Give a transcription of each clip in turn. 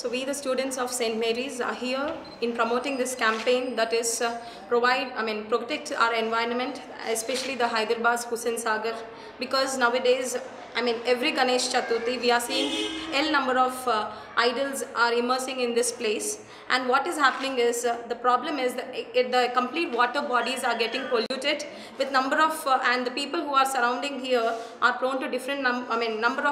So we, the students of St. Mary's, are here in promoting this campaign that is protect our environment, especially the Hyderabad's Hussain Sagar, because nowadays, every Ganesh Chaturthi we are seeing L number of idols are immersing in this place, and what is happening is the problem is that the complete water bodies are getting polluted with number of and the people who are surrounding here are prone to different number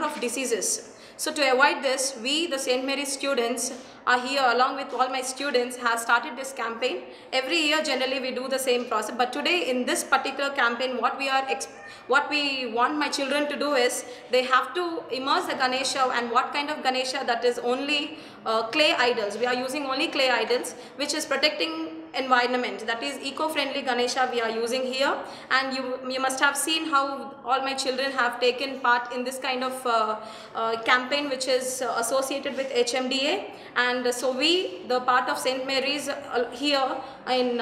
of diseases. So to avoid this, we, the St. Mary's students, are here along with all my students, have started this campaign. Every year generally we do the same process, but today in this particular campaign what we want my children to do is they have to immerse the Ganesha, and what kind of Ganesha, that is only clay idols. We are using only clay idols, which is protecting environment, that is eco-friendly Ganesha we are using here. And you must have seen how all my children have taken part in this kind of campaign which is associated with HMDA, and so we, the part of St. Mary's, here in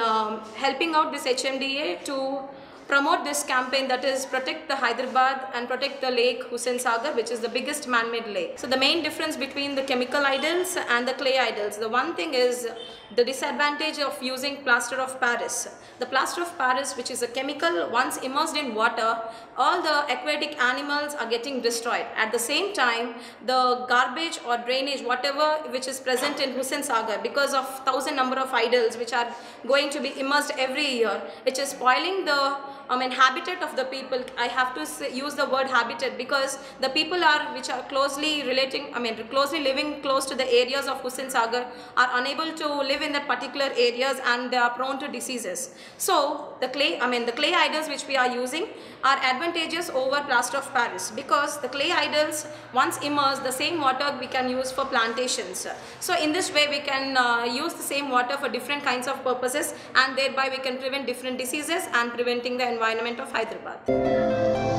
helping out this HMDA to promote this campaign, that is protect the Hyderabad and protect the lake Hussain Sagar, which is the biggest man-made lake. So the main difference between the chemical idols and the clay idols, the one thing is the disadvantage of using plaster of Paris. The plaster of Paris, which is a chemical, once immersed in water, all the aquatic animals are getting destroyed. At the same time, the garbage or drainage, whatever which is present in Hussain Sagar, because of 1,000 number of idols which are going to be immersed every year, which is spoiling the habitat of the people. I have to use the word habitat because the people which are closely living close to the areas of Hussain Sagar are unable to live in that particular areas, and they are prone to diseases. So the clay idols which we are using are advantageous over plaster of Paris, because the clay idols, once immersed, the same water we can use for plantations. So in this way we can use the same water for different kinds of purposes, and thereby we can prevent different diseases and preventing the environment of Hyderabad.